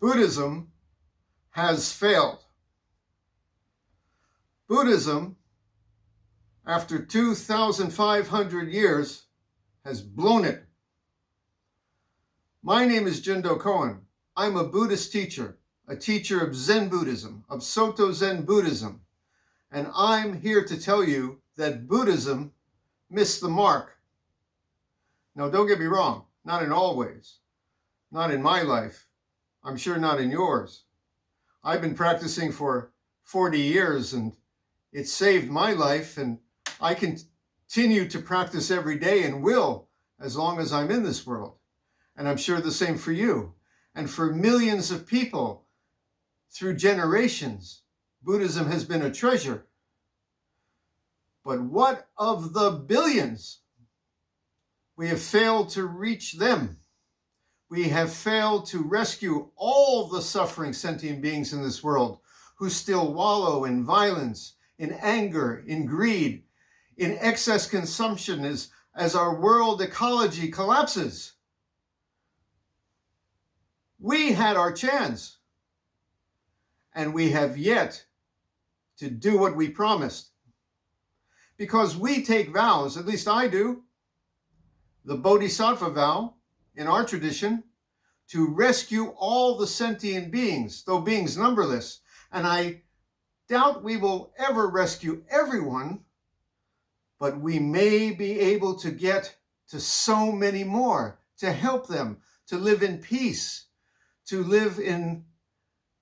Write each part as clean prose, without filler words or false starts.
Buddhism has failed. Buddhism, after 2,500 years, has blown it. My name is Jundo Cohen. I'm a Buddhist teacher, a teacher of Zen Buddhism, of Soto Zen Buddhism, and I'm here to tell you that Buddhism missed the mark. Now, don't get me wrong, not in all ways, not in my life, I'm sure not in yours. I've been practicing for 40 years and it saved my life, and I continue to practice every day and will as long as I'm in this world. And I'm sure the same for you. And for millions of people through generations, Buddhism has been a treasure. But what of the billions? We have failed to reach them. We have failed to rescue all the suffering sentient beings in this world who still wallow in violence, in anger, in greed, in excess consumption as our world ecology collapses. We had our chance, and we have yet to do what we promised. Because we take vows, at least I do, the Bodhisattva vow in our tradition, to rescue all the sentient beings, though beings numberless. And I doubt we will ever rescue everyone, but we may be able to get to so many more, to help them, to live in peace, to live in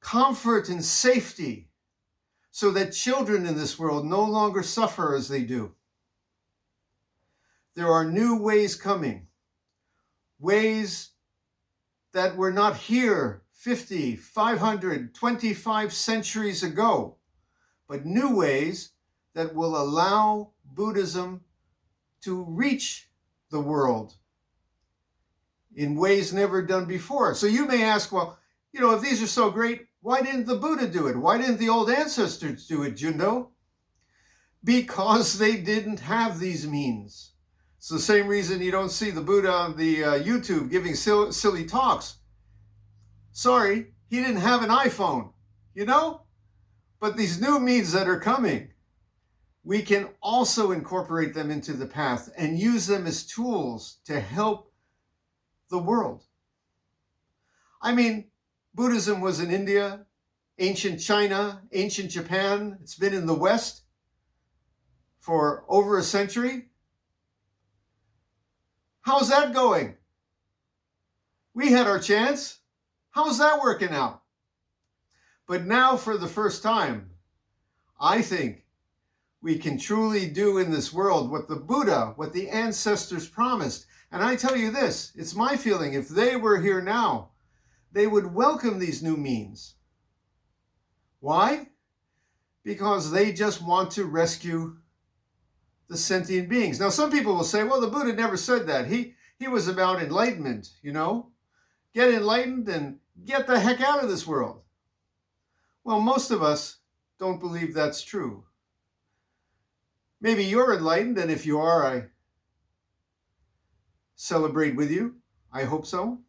comfort and safety, so that children in this world no longer suffer as they do. There are new ways coming, ways that were not here 50, 500, 25 centuries ago, but new ways that will allow Buddhism to reach the world in ways never done before. So you may ask, well, if these are so great, why didn't the Buddha do it? Why didn't the old ancestors do it, Jundo? Because they didn't have these means. It's the same reason you don't see the Buddha on the YouTube giving silly talks. Sorry, he didn't have an iPhone, But these new means that are coming, we can also incorporate them into the path and use them as tools to help the world. I mean, Buddhism was in India, ancient China, ancient Japan. It's been in the West for over a century. How's that going? We had our chance. How's that working out? But now, for the first time, I think we can truly do in this world what the Buddha, what the ancestors promised. And I tell you this, it's my feeling, if they were here now, they would welcome these new means. Why? Because they just want to rescue the sentient beings. Now, some people will say, well, the Buddha never said that. He was about enlightenment, Get enlightened and get the heck out of this world. Well, most of us don't believe that's true. Maybe you're enlightened, and if you are, I celebrate with you. I hope so.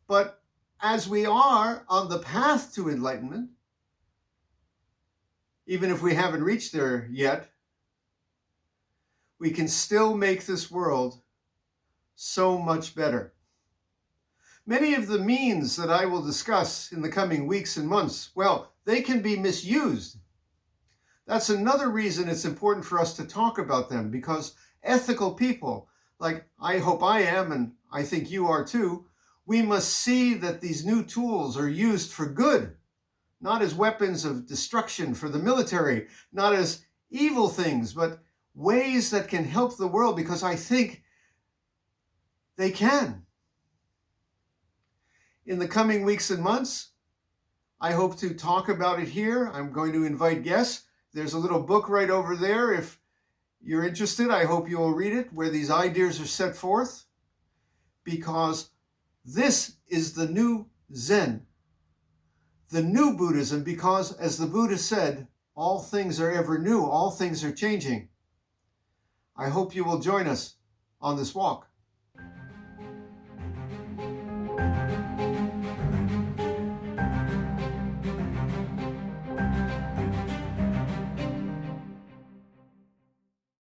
But as we are on the path to enlightenment, even if we haven't reached there yet, we can still make this world so much better. Many of the means that I will discuss in the coming weeks and months, well, they can be misused. That's another reason it's important for us to talk about them, because ethical people, like I hope I am, and I think you are too, we must see that these new tools are used for good, not as weapons of destruction for the military, not as evil things, but ways that can help the world, because I think they can. In the coming weeks and months, I hope to talk about it here. I'm going to invite guests. There's a little book right over there. If you're interested, I hope you will read it, where these ideas are set forth, because this is the new Zen, the new Buddhism, because as the Buddha said, all things are ever new, all things are changing. I hope you will join us on this walk.